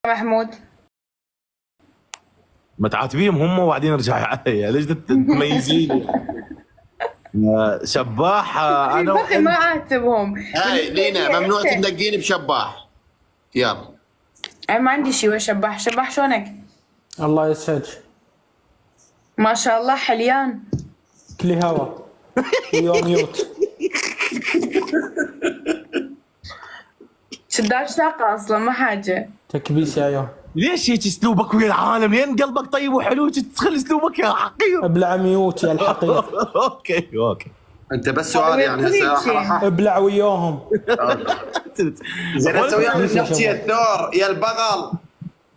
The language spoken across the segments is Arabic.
محمود؟ ما تعاتبيهم هم وبعدين ارجعي علي، ليش تميزين؟ شباح انا بخي ما اعاتبهم. هاي لينا ممنوع تندقين بشباح. يلا انا ما عندي شيء. شباح شباح شلونك؟ الله يسعدك. ما شاء الله حليان. كلي هوا يوم ميوت. شداش طاقة اصلا ما حاجة. تكبيس يا يوم. ليش هيك اسلوبك ويا العالم؟ لين قلبك طيب وحلو تدخل اسلوبك يا حقير. ابلع ميوت يا الحقير. اوكي انت بس سؤال يعني هسه راح ابلع وياهم. زين هسه ويا من نحكي يا الثور يا البغل،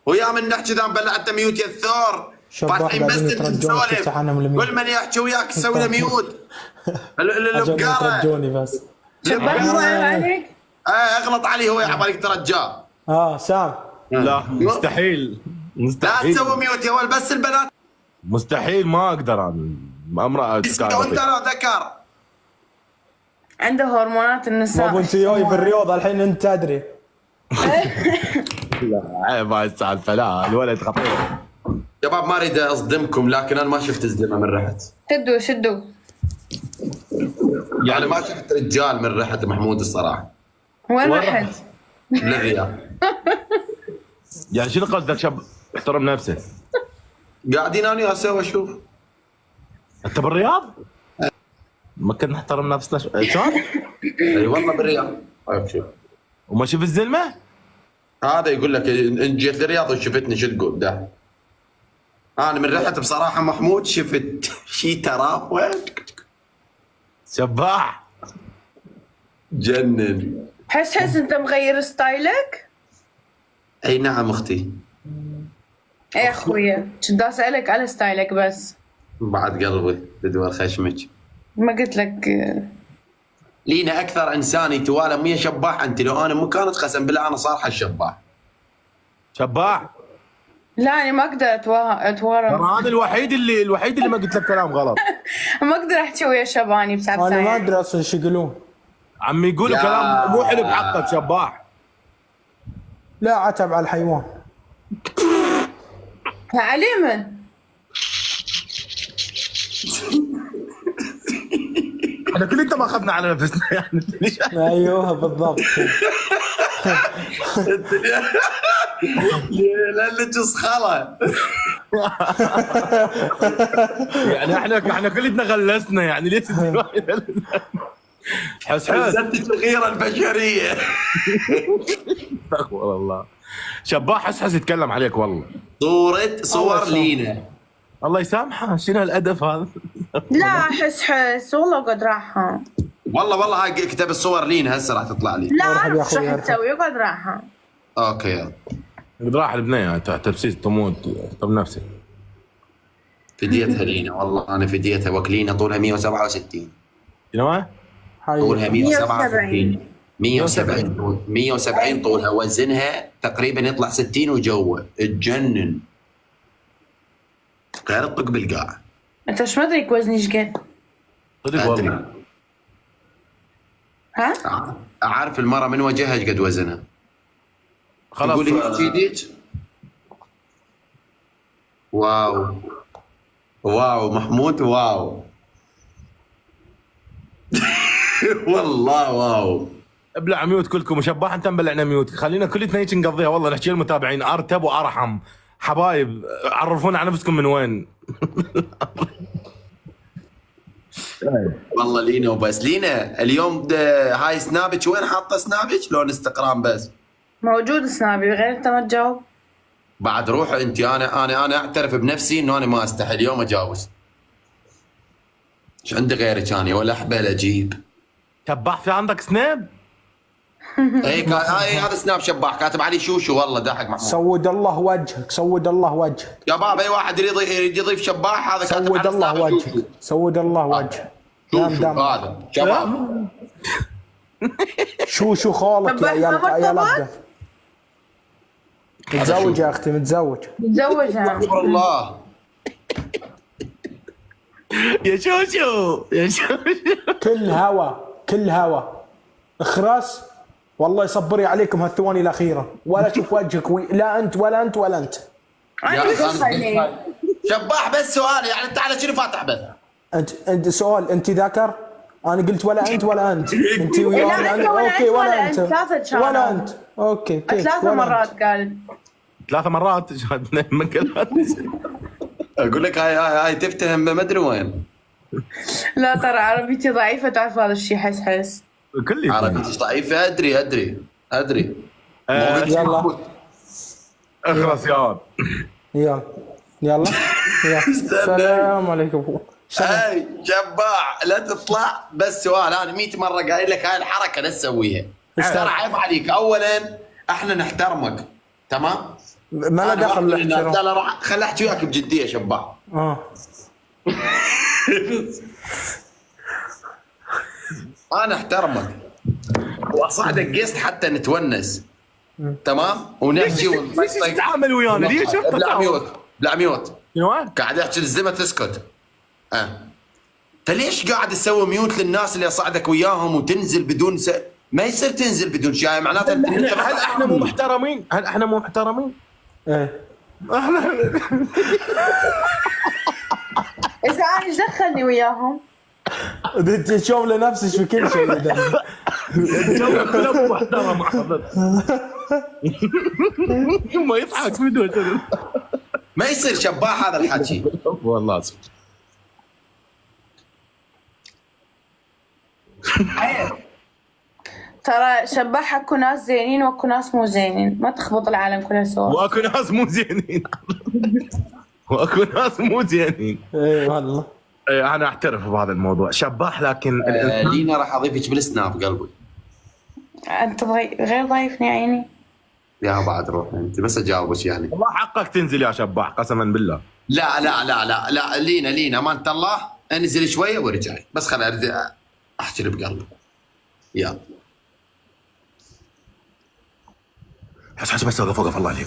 ويا من نحكي اذا بلعت ميوت يا الثور فاتحين بس نسولف، كل من يحكي وياك تسوي له ميوت. البقاره ترجوني بس. شباح مو عليك؟ اغلط عليه هو يعبالك ترجاه. سام. لا مستحيل لا مستحيل تسوي ميوت يا ولد، بس البنات مستحيل، ما اقدر انا امرأة وانت لو ذكر عنده هرمونات النساء. ما انت جاي بالرياض الحين انت تدري. لا عيب هاي السالفة، لا الولد خطير. شباب ما اريد اصدمكم لكن انا ما شفت زلمه من رحت. شدوا يعني ما شفت رجال من رحت محمود الصراحه. وين رحت؟ للرياض. يعني شنو قصدك شاب احترم نفسه؟ قاعدين انا وياه سوا اشوف. انت بالرياض؟ ما كنا نحترم نفسنا شلون؟ اي والله بالرياض. طيب شوف وما شفت الزلمه؟ هذا يقول لك انت جيت للرياض وشفتني شو تقول ده؟ انا من رحت بصراحه محمود شفت شي ترافع شباح جنن. حس انت مغير ستايلك؟ اي نعم اختي. اي اخويا كنت اسالك على ستايلك بس. بعد قلبي تدور خشمك. ما قلت لك. لينا اكثر انسان يتوالم ويا شباح انت، لو انا مو كانت قسم بالله انا صار حالشباح. شباح لا انا ما اقدر اتوارى. ترى انا الوحيد اللي ما قلت لك كلام غلط. ما اقدر احكي ويا شباني بسبب انا ما ادري اصلا شو يقولون. عمي يقولوا كلام مو حلو بحقك شباح. لا عتب على الحيوان. علي من؟ احنا كلنا ما اخذنا على نفسنا يعني ليش؟ ايوه بالضبط. لانك صخره. يعني احنا كلنا غلسنا يعني ليش؟ حس زدت الغيره البشريه. استغفر الله. شباح حس يتكلم عليك والله. صور لينا. الله يسامحه، شنو الادب هذا؟ لا حس والله قد راحة. والله هاي كتاب الصور لينا هسه راح تطلع لي. لا اعرف شو راح تسوي قد راحة. اوكي يلا. قد راح البنيه تبسيس تموت طب نفسي. فديتها لينا والله انا فديتها وكلينا طولها 167. شنو؟ طولها 167 170 طولها، وزنها تقريبا يطلع 60 وجوه تجنن. غير الطق بالقاع. انت ايش مدريك وزني ايش قد؟ صدق والله. ها؟ اعرف المرة من وجهها ايش قد وزنها. خلاص تقولي جديد. واو محمود واو. والله واو. ابلع ميوت كلكم، وشباح انت مبلعنا ميوت، خلينا كلنا هيك نقضيها والله. نحكي للمتابعين ارتب وارحم حبايب، عرفونا على نفسكم من وين. والله لينا وبس. لينا اليوم هاي سنابك وين حاطه سنابك؟ لو انستغرام بس موجود سنابي غير انت ما تجاوب. بعد روح انت. انا اعترف بنفسي انه انا ما استحي اليوم اجاوز. ايش عندي غيرك انا ولا احبل اجيب؟ شباح في عندك سناب؟ اي هذا سناب شباح كاتب علي شوشو والله ضحك محمود. سود الله وجهك سود الله وجهك. يا بابا اي واحد يريد يضيف شباح هذا كاتب سود على الله سناب وجهك سود الله وجهك. شوشو هذا شباب. شو خالك يا لبده. متزوج يا اختي متزوج. متزوج استغفر الله. يا شوشو يا شوشو. كل هوا اخرس والله يصبري عليكم هالثواني الاخيره، ولا اشوف وجهك لا انت ولا انت ولا انت. انا بس خليني. شباح بس سؤال يعني انت على شنو فاتح بس؟ انت سؤال، انت ذكر؟ انا قلت ولا انت ولا انت. انت ويانا لا، ولا اوكي أنت ولا ولا انت أنت. ثلاثة كانوا. ولا انت اوكي كيف 3 ولا مرات أنت. قال. 3 مرات منقلات. اقول لك هاي تفتهم ما ادري وين. لا ترى عربيتي ضعيفة، تعرف هذا الشيء. حس كل عربيتي ضعيفة، ادري. يلا اخلص يا ولد. يلا يلا السلام عليكم. اي شباح لا تطلع. بس سؤال، انا 100 مره قايل لك هاي الحركه لا تسويها. ترى عيب عليك. اولا احنا نحترمك تمام؟ ما له دخل الاحترام. لا راح خل احكي وياك بجديه شباح. انا احترمك واصعدك جيست حتى نتونس تمام ونحكي ليش تتعامل ويانا؟ ليش بلا ميوت شنو؟ قاعد احكي للزلمه تسكت. انت ليش قاعد تسوي ميوت للناس اللي اصعدك وياهم وتنزل بدون ما يصير تنزل بدون شيء، معناته هل احنا مو محترمين؟ ايه احنا اذا انا ايش دخلني وياهم؟ انت شوف لنفسك في كل شيء. محترم ما يضحك بدون ما يصير شباح هذا الحكي والله اسف. ترى شباح اكو ناس زينين واكو ناس مو زينين، ما تخبط العالم كلها سوا. واكو ناس مو زينين واكو ناس مو زينين. اي والله. انا اعترف بهذا الموضوع شباح، لكن لينا راح اضيفك بالسناب قلبي. انت غير ضايفني يا عيني. يا بعد روح انت بس اجاوبك يعني. والله حقك تنزل يا شباح قسما بالله. لا لينا امانه الله انزل شويه وارجعي بس خل احكي بقلبي. يلا حس بس وقف الله عليك.